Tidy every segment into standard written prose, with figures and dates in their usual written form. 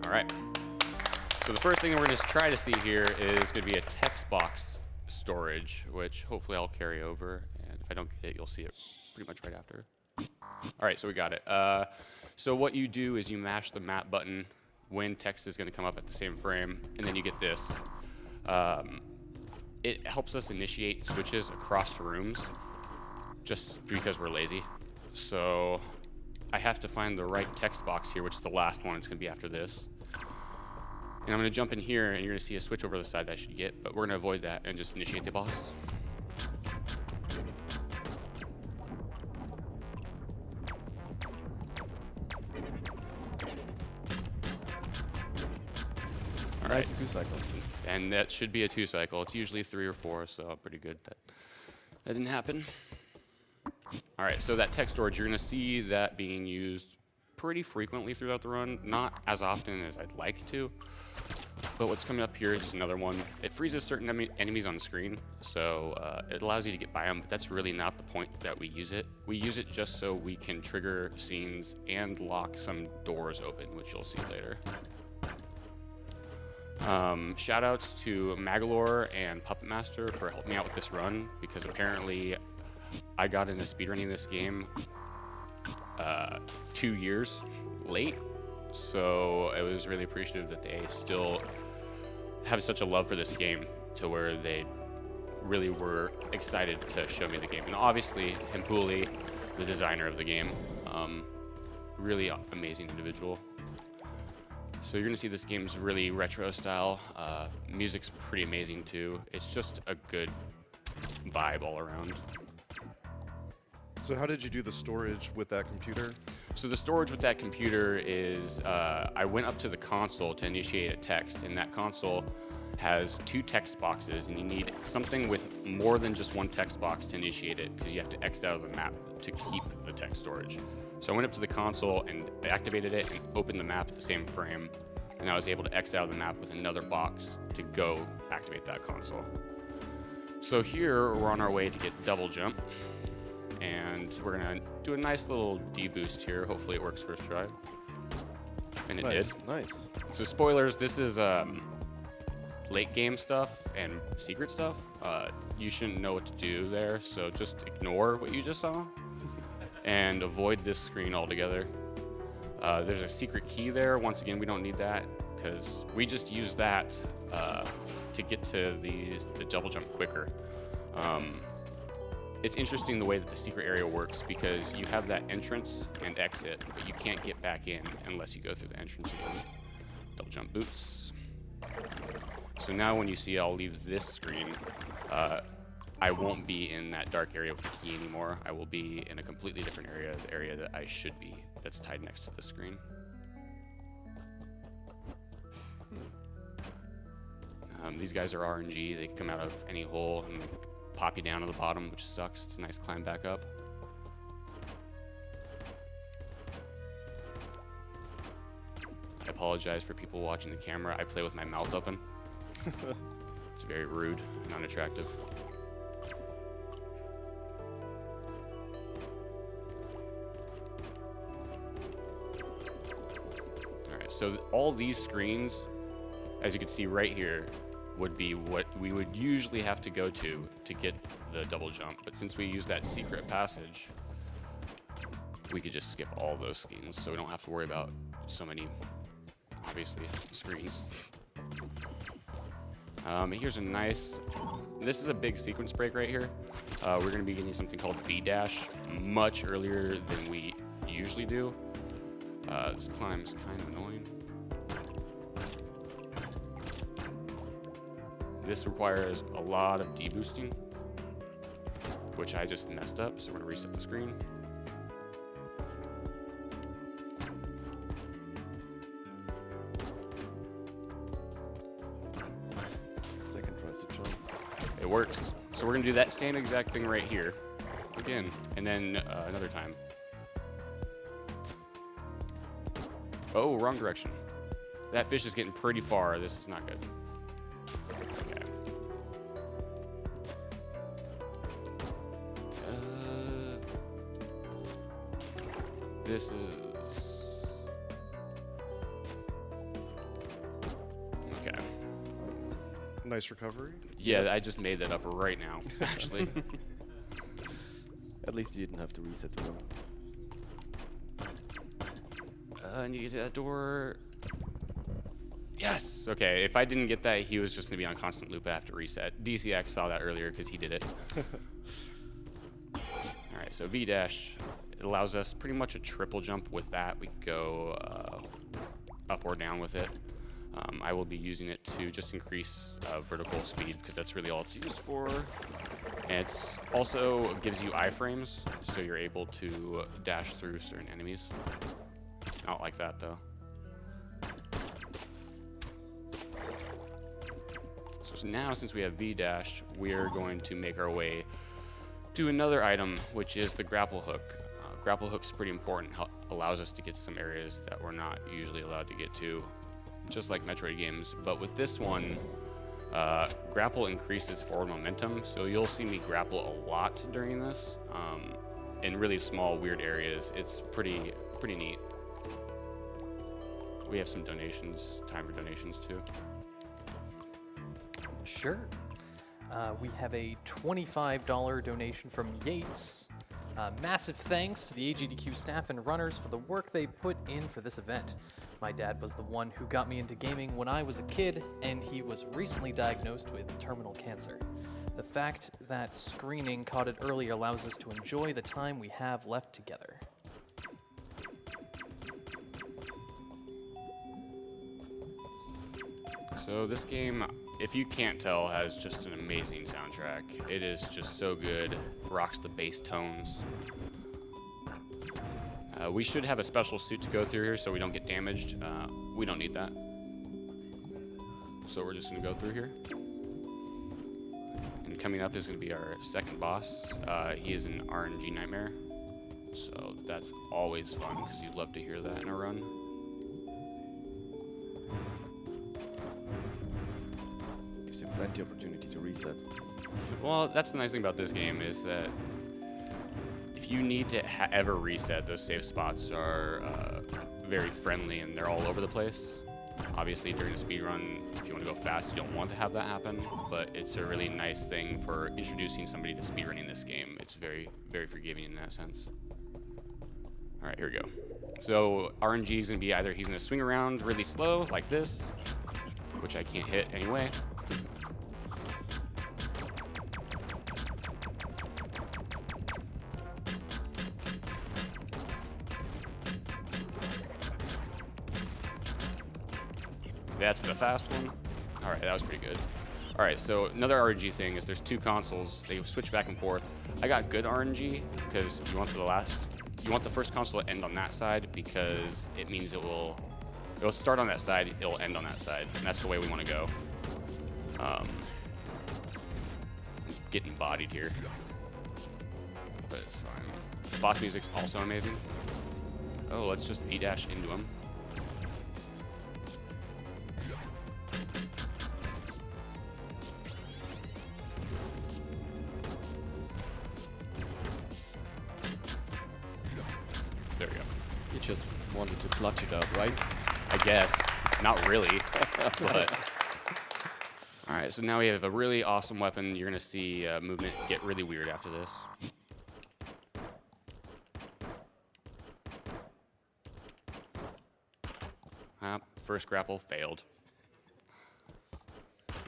All right. So the first thing we're going to try to see here is going to be a text box storage, which hopefully I'll carry over. And if I don't get it, you'll see it pretty much right after. All right, so we got it. So what you do is you mash the map button when text is going to come up at the same frame, and then you get this. It helps us initiate switches across rooms just because we're lazy. So I have to find the right text box here, which is the last one. It's going to be after this. And I'm going to jump in here, and you're going to see a switch over the side that I should get, but we're going to avoid that and just initiate the boss. All right. Nice 2-cycle. And that should be a 2-cycle. It's usually 3 or 4, so pretty good that didn't happen. All right, so that text storage, you're going to see that being used pretty frequently throughout the run. Not as often as I'd like to, but what's coming up here is another one. It freezes certain enemies on the screen, so it allows you to get by them, but that's really not the point that we use it. We use it just so we can trigger scenes and lock some doors open, which you'll see later. Shout outs to Magalore and Puppet Master for helping me out with this run, because apparently I got into speedrunning this game 2 years late, so I was really appreciative that they still have such a love for this game to where they really were excited to show me the game. And obviously Himpuli, the designer of the game, really amazing individual. So you're going to see this game's really retro style. Music's pretty amazing too. It's just a good vibe all around. So how did you do the storage with that computer? So the storage with that computer is, I went up to the console to initiate a text, and that console has 2 text boxes, and you need something with more than just one text box to initiate it, because you have to exit out of the map to keep the text storage. So I went up to the console and activated it and opened the map at the same frame, and I was able to exit out of the map with another box to go activate that console. So here we're on our way to get double jump, and we're gonna do a nice little deboost here. Hopefully it works first try, and it did. Nice. So spoilers, this is late game stuff and secret stuff. You shouldn't know what to do there, so just ignore what you just saw and avoid this screen altogether. There's a secret key there. Once again, we don't need that because we just use that to get to the double jump quicker. It's interesting the way that the secret area works, because you have that entrance and exit, but you can't get back in unless you go through the entrance again. Double jump boots. So now when you see I'll leave this screen, I won't be in that dark area with the key anymore. I will be in a completely different area, the area that I should be, that's tied next to the screen. These guys are RNG. They can come out of any hole and pop you down to the bottom, which sucks. It's a nice climb back up. I apologize for people watching the camera. I play with my mouth open. It's very rude and unattractive. Alright, so all these screens, as you can see right here, would be what we would usually have to go to get the double jump. But since we use that secret passage, we could just skip all those screens, so we don't have to worry about so many, obviously, screens. Here's a nice, this is a big sequence break right here. We're going to be getting something called V-dash much earlier than we usually do. This climb is kind of annoying. This requires a lot of deboosting, which I just messed up, so we're going to reset the screen. Second try to jump. It works. So we're going to do that same exact thing right here again, and then another time. Oh, wrong direction. That fish is getting pretty far. This is not good. Okay. This is... Nice recovery. Yeah, I just made that up right now, actually. At least you didn't have to reset the room. I need to get to that door. Yes! Okay, if I didn't get that, he was just going to be on constant loop. I have to reset. DCX saw that earlier because he did it. Alright, so V-dash. It allows us pretty much a triple jump with that. We can go up or down with it. I will be using it to just increase vertical speed because that's really all it's used for. And it's also gives you iframes, so you're able to dash through certain enemies. I don't like that though. So now, since we have V-dash, we're going to make our way to another item, which is the grapple hook. Grapple hook's pretty important. Allows us to get to some areas that we're not usually allowed to get to, just like Metroid games. But with this one, grapple increases forward momentum, so you'll see me grapple a lot during this, in really small, weird areas. It's pretty neat. We have some donations, time for donations too. Sure. We have a $25 donation from Yates. Massive thanks to the AGDQ staff and runners for the work they put in for this event. My dad was the one who got me into gaming when I was a kid, and he was recently diagnosed with terminal cancer. The fact that screening caught it early allows us to enjoy the time we have left together. So this game, if you can't tell, has just an amazing soundtrack. It is just so good, rocks the bass tones. We should have a special suit to go through here so we don't get damaged. We don't need that. So we're just gonna go through here. And coming up is gonna be our second boss. He is an RNG nightmare. So that's always fun because you'd love to hear that in a run. Gives you plenty of opportunity to reset. Well, that's the nice thing about this game is that if you need to ever reset, those save spots are very friendly and they're all over the place. Obviously, during a speedrun, if you want to go fast, you don't want to have that happen, but it's a really nice thing for introducing somebody to speedrunning this game. It's very, very forgiving in that sense. All right, here we go. So RNG is going to be either he's going to swing around really slow, like this, which I can't hit anyway. That's the fast one. All right, that was pretty good. All right, so another RNG thing is there's two consoles. They switch back and forth. I got good RNG because you want the first console to end on that side because it means it'll start on that side, it'll end on that side, and that's the way we want to go. Getting bodied here, but it's fine. The boss music's also amazing. Oh, let's just V-dash into him. There we go. You just wanted to clutch it out, right? I guess. Not really, but... All right, so now we have a really awesome weapon. You're gonna see movement get really weird after this. First grapple failed.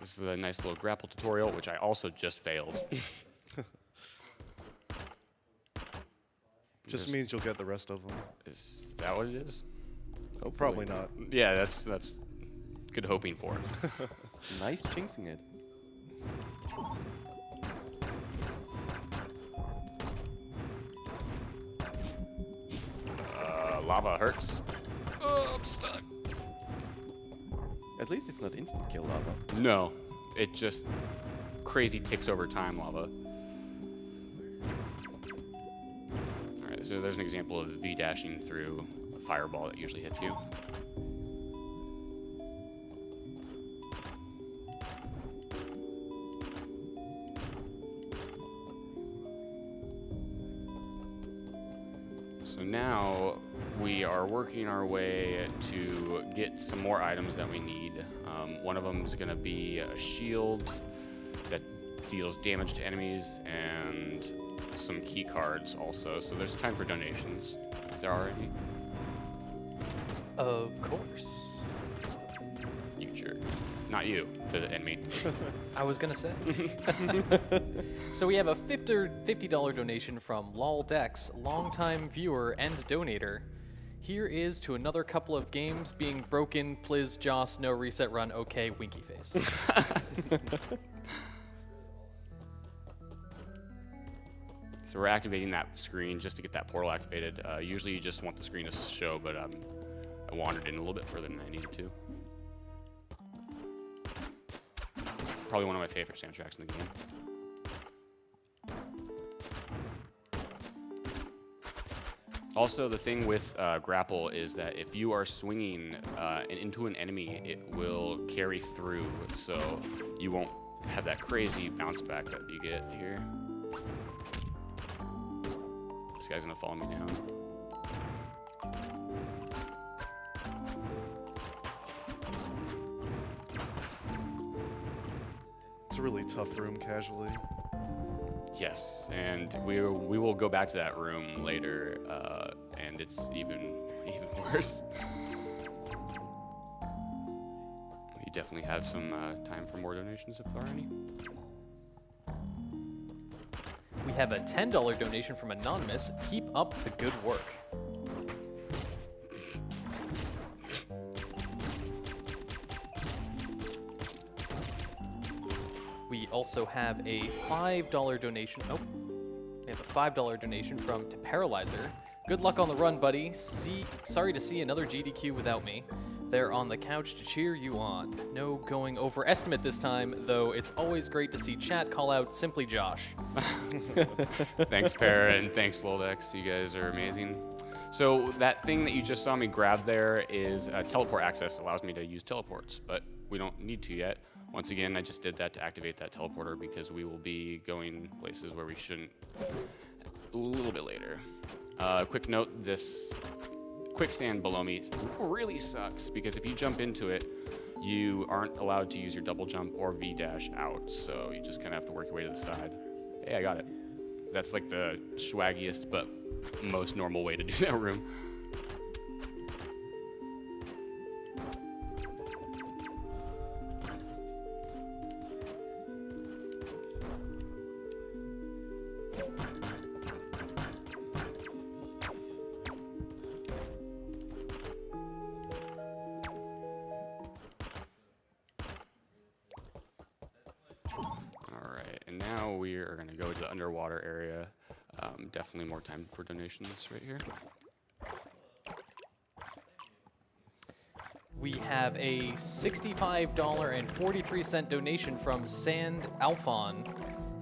This is a nice little grapple tutorial, which I also just failed. Just means you'll get the rest of them. Is that what it is? Oh, probably not. Yeah, that's good hoping for. Nice jinxing it. Lava hurts. Oh, I'm stuck. At least it's not instant kill lava. No, it just crazy ticks over time lava. All right, so there's an example of V-dashing through a fireball that usually hits you. So now we are working our way to get some more items that we need. One of them is going to be a shield that deals damage to enemies and some key cards also. So there's time for donations, if there are any. Of course. You jerk. Not you, to the enemy. I was gonna say. So we have a $50 donation from LolDex, longtime viewer and donator. Here is to another couple of games being broken, Pliz, Joss, no reset run, okay, winky face. So we're activating that screen just to get that portal activated. Usually you just want the screen to show, but I wandered in a little bit further than I needed to. Probably one of my favorite soundtracks in the game. Also, the thing with grapple is that if you are swinging into an enemy, it will carry through, so you won't have that crazy bounce back that you get here. This guy's gonna follow me down. It's a really tough room casually. Yes, and we will go back to that room later, and it's even worse. We definitely have some time for more donations if there are any. We have a $10 donation from Anonymous. Keep up the good work. We also have a $5 donation. Oh, we have a $5 donation from To Paralyzer. Good luck on the run, buddy. Sorry to see another GDQ without me. They're on the couch to cheer you on. No going overestimate this time, though it's always great to see chat call out Simply Josh. Thanks, Para, and thanks, LolDex. You guys are amazing. So that thing that you just saw me grab there is teleport access. It allows me to use teleports, but we don't need to yet. Once again, I just did that to activate that teleporter because we will be going places where we shouldn't a little bit later. Quick note, this quicksand below me really sucks because if you jump into it, you aren't allowed to use your double jump or V-dash out, so you just kind of have to work your way to the side. Hey, I got it. That's like the swaggiest but most normal way to do that room. And now we are going to go to the underwater area. Definitely more time for donations right here. We have a $65.43 donation from Sand Alphon.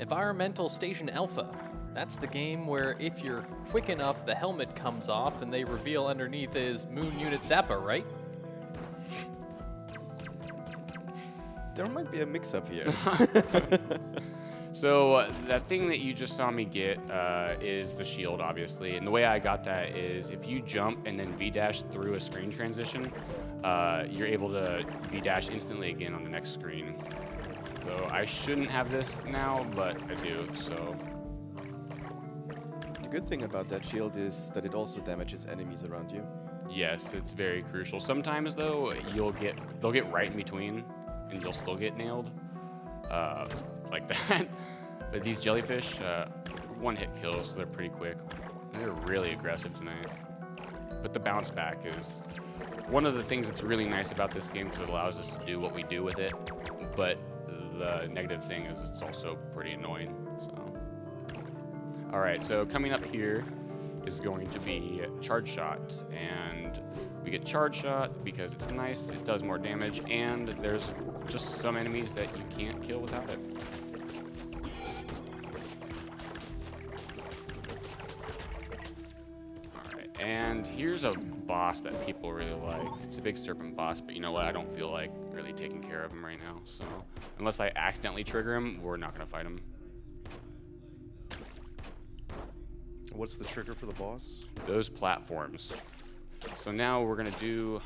Environmental Station Alpha. That's the game where if you're quick enough, the helmet comes off and they reveal underneath is Moon Unit Zappa, right? There might be a mix-up here. So that thing that you just saw me get is the shield, obviously. And the way I got that is if you jump and then V-dash through a screen transition, you're able to V-dash instantly again on the next screen. So I shouldn't have this now, but I do, so. The good thing about that shield is that it also damages enemies around you. Yes, it's very crucial. Sometimes, though, they'll get right in between, and you'll still get nailed. Like that. But these jellyfish, one-hit kills, so they're pretty quick. They're really aggressive tonight. But the bounce back is one of the things that's really nice about this game because it allows us to do what we do with it. But the negative thing is it's also pretty annoying. So, all right, so coming up here is going to be Charge Shot, and we get Charge Shot because it's nice, it does more damage, and there's just some enemies that you can't kill without it. Alright, and here's a boss that people really like. It's a big serpent boss, but you know what? I don't feel like really taking care of him right now, so unless I accidentally trigger him, we're not going to fight him. What's the trigger for the boss? Those platforms. So now we're gonna do.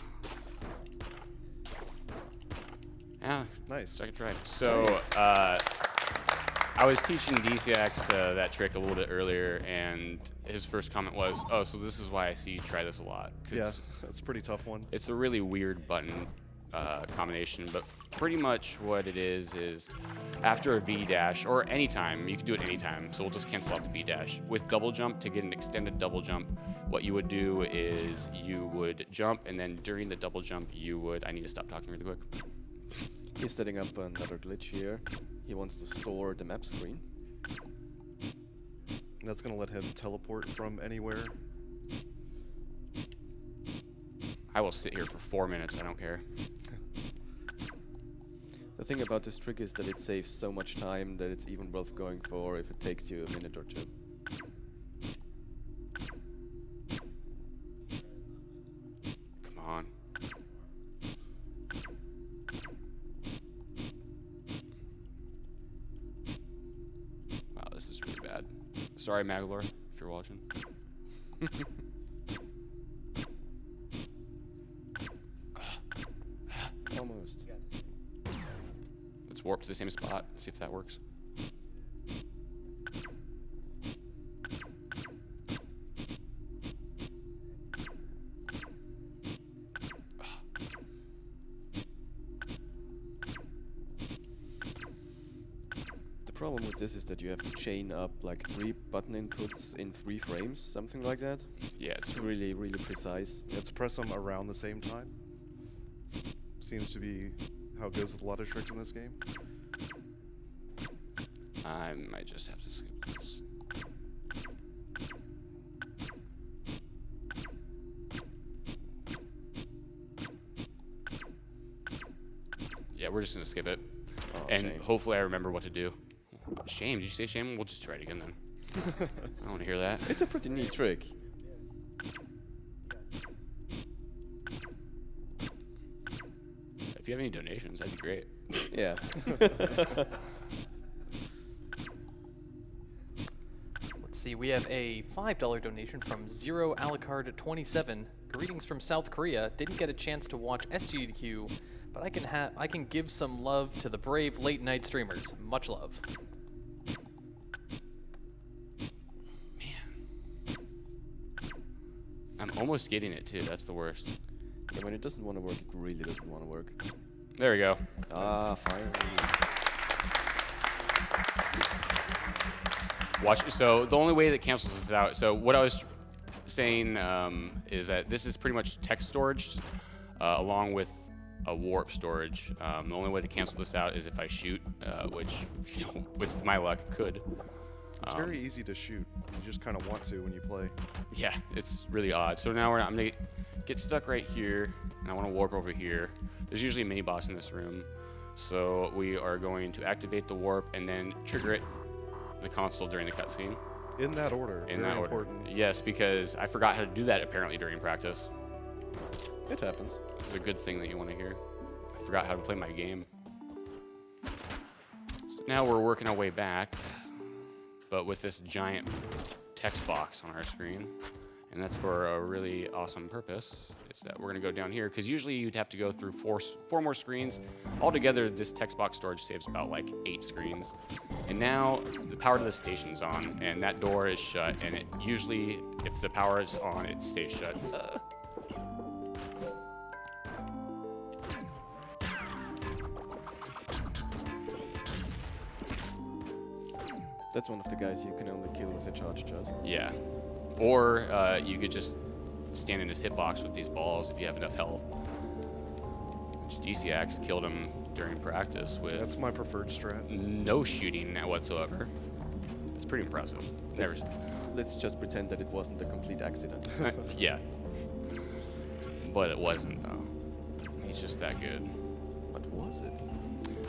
Yeah, Nice. second try. So I was teaching DCX that trick a little bit earlier, and his first comment was, "Oh, so this is why I see you try this a lot." 'Cause Yeah, that's a pretty tough one. it's a really weird button combination, but pretty much what it is after a V dash, or anytime, you can do it anytime, so we'll just cancel out the V dash. With double jump, to get an extended double jump, what you would do is you would jump, and then during the double jump, you would, I need to stop talking really quick. He's setting up another glitch here. He wants to store the map screen. That's gonna let him teleport from anywhere. I will sit here for 4 minutes, I don't care. The thing about this trick is that it saves so much time that it's even worth going for if it takes you a minute or two. Come on. Wow, this is really bad. Sorry, Maglor, if you're watching. Almost. Let's warp to the same spot, see if that works. The problem with this is that you have to chain up like 3 button inputs in 3 frames, something like that. Yeah, It's really, really precise. Let's press them around the same time. Seems to be how it goes with a lot of tricks in this game. I might just have to skip this. Yeah, we're just gonna skip it. Oh, And shame. hopefully I remember what to do. Shame, did you say shame? We'll just try it again then. I don't wanna hear that. It's a pretty neat trick. If you have any donations, that'd be great. Yeah. Let's see, we have a $5 donation from Zero Alucard 27. Greetings from South Korea. Didn't get a chance to watch SGDQ, but I can give some love to the brave late night streamers. Much love. I'm almost getting it too, that's the worst. And when it doesn't want to work, it really doesn't want to work. There we go. Ah, finally. Watch. So the only way that cancels this out. So what I was saying is that this is pretty much text storage, along with a warp storage. The only way to cancel this out is if I shoot, which, you know, with my luck, could. It's very easy to shoot. You just kind of want to when you play. Yeah, it's really odd. So now I'm gonna get stuck right here, and I want to warp over here. There's usually a mini boss in this room, so we are going to activate the warp and then trigger it, the console during the cutscene. In that order. In very that order. important. Yes, because I forgot how to do that apparently during practice. It happens. It's a good thing that you want to hear. I forgot how to play my game. So now we're working our way back, but with this giant text box on our screen. And that's for a really awesome purpose, is that we're gonna go down here, because usually you'd have to go through four more screens. Altogether, this text box storage saves about like 8 screens. And now the power to the station's on, and that door is shut, and it usually, if the power is on, it stays shut. That's one of the guys you can only kill with a charge shot. Yeah. Or you could just stand in his hitbox with these balls if you have enough health. Which DCX killed him during practice with That's my preferred strat. no shooting whatsoever. It's pretty impressive. Never. Let's just pretend that it wasn't a complete accident. Yeah. But it wasn't though. He's just that good. What was it?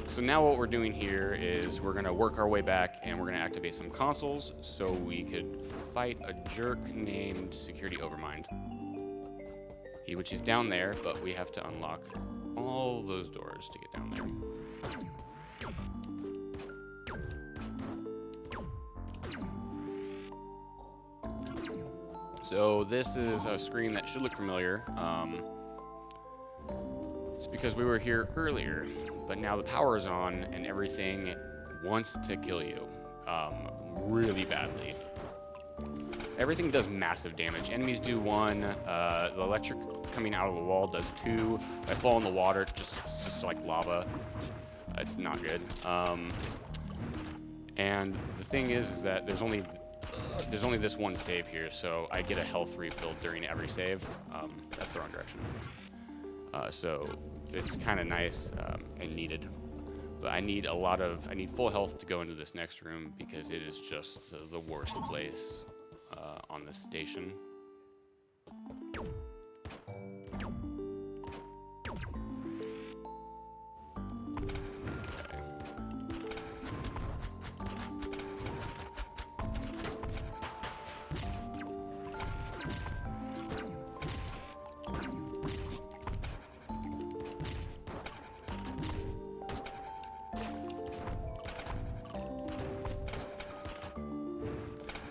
So now what we're doing here is we're gonna work our way back and we're gonna activate some consoles so we could fight a jerk named Security Overmind. Which is down there, but we have to unlock all those doors to get down there. So So this is a screen that should look familiar. It's because we were here earlier, but now the power is on and everything wants to kill you really badly. Everything does massive damage. Enemies do 1. The electric coming out of the wall does 2. If I fall in the water, it's just like lava. It's not good. And the thing is that there's only this one save here, so I get a health refill during every save. That's the wrong direction. So it's kind of nice and needed. But I need full health to go into this next room because it is just the worst place on this station.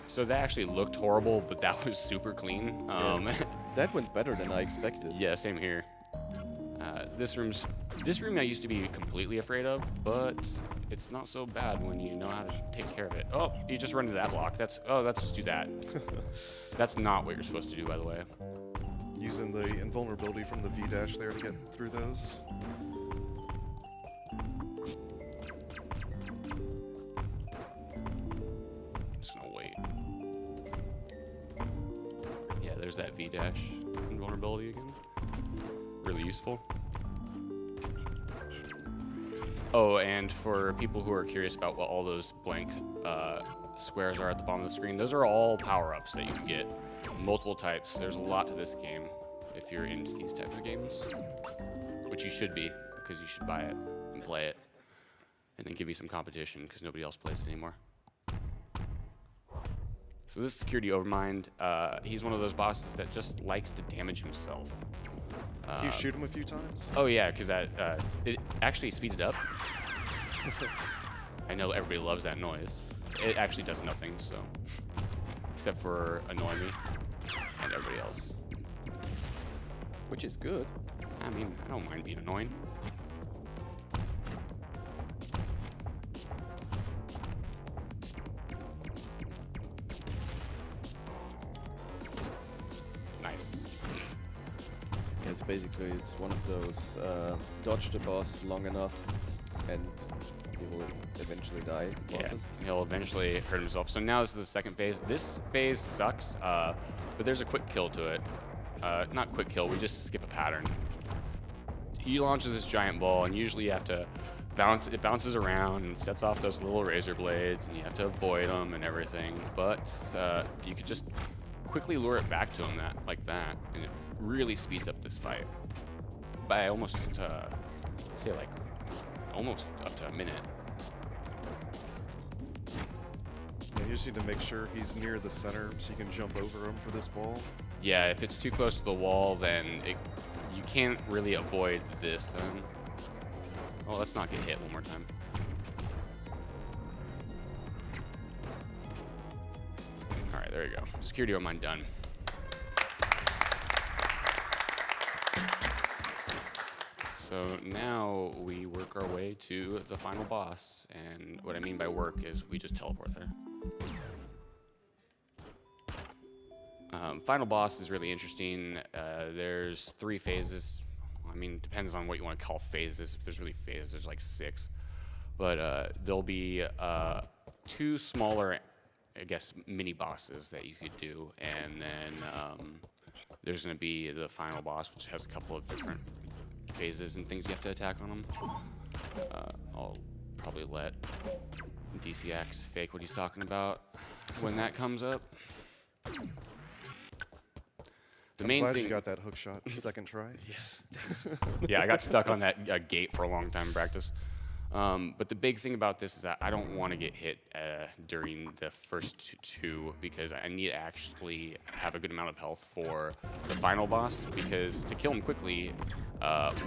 So that actually looked horrible, but that was super clean. That went better than I expected. Yeah, same here. This room I used to be completely afraid of, but it's not so bad when you know how to take care of it. Oh, you just run into that block. Let's just do that. That's not what you're supposed to do, by the way. Using the invulnerability from the V-dash there to get through those. Just gonna wait. Yeah, there's that V-dash invulnerability again. Really useful. Oh, and for people who are curious about what all those blank squares are at the bottom of the screen, those are all power-ups that you can get. Multiple types. There's a lot to this game if you're into these types of games, which you should be, because you should buy it and play it, and then give you some competition because nobody else plays it anymore. So this Security Overmind, he's one of those bosses that just likes to damage himself. Can you shoot him a few times? Oh yeah, because that it actually speeds it up. I know everybody loves that noise. It actually does nothing, so except for annoy me and everybody else. Which is good. I mean, I don't mind being annoying. Nice. Yeah, so basically it's one of those dodge the boss long enough and he will eventually die bosses. Yeah, he'll eventually hurt himself. So now this is the second phase. This phase sucks, but there's a quick kill to it. Not quick kill, we just skip a pattern. He launches this giant ball, and usually you have to bounce. It bounces around and sets off those little razor blades, and you have to avoid them and everything. But you could just quickly lure it back to him like that, and it really speeds up this fight by almost, let's say like almost up to a minute. Yeah, you just need to make sure he's near the center so you can jump over him for this ball. Yeah, if it's too close to the wall, then you can't really avoid this then. Oh, let's not get hit one more time. All right, there you go. Security Overmind done. So now we work our way to the final boss, and what I mean by work is we just teleport there. Final boss is really interesting. There's 3 phases. I mean, depends on what you want to call phases. If there's really phases, there's like 6. But there'll be 2 smaller, I guess, mini bosses that you could do, and then there's going to be the final boss, which has a couple of different phases and things you have to attack on them. I'll probably let DCX fake what he's talking about when that comes up. The main Glad thing, you got that hook shot second try. yeah, I got stuck on that gate for a long time in practice. But the big thing about this is that I don't want to get hit during the first 2 because I need to actually have a good amount of health for the final boss, because to kill him quickly,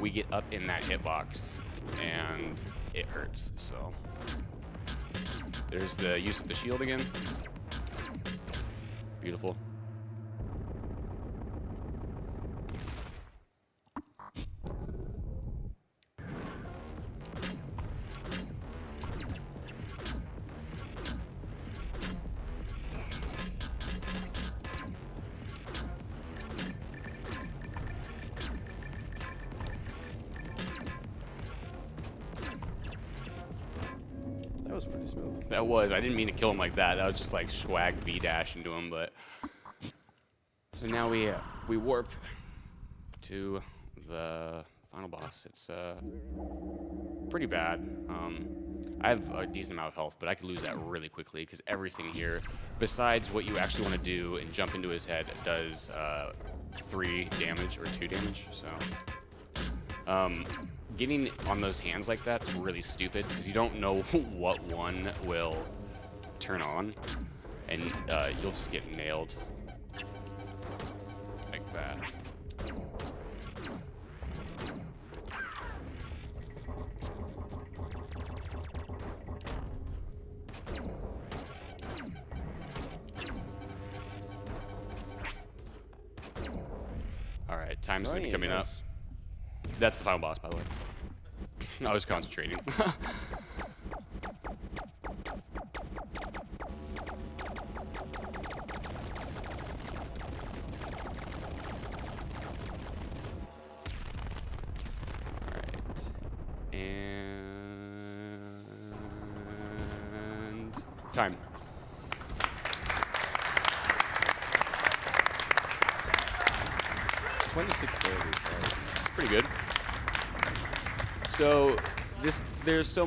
we get up in that hitbox and it hurts. So there's the use of the shield again. Beautiful. was pretty smooth. That was. I didn't mean to kill him like that. That was just like swag V-dash into him, but... So now we warp to the final boss. It's pretty bad. I have a decent amount of health, but I could lose that really quickly because everything here, besides what you actually want to do and jump into his head, does 3 damage or 2 damage. So getting on those hands like that's really stupid because you don't know what one will turn on, and you'll just get nailed like that. All right, time's gonna be coming up. That's the final boss, by the way. I was concentrating. Alright. And time. $26.30. It's pretty good. So there's so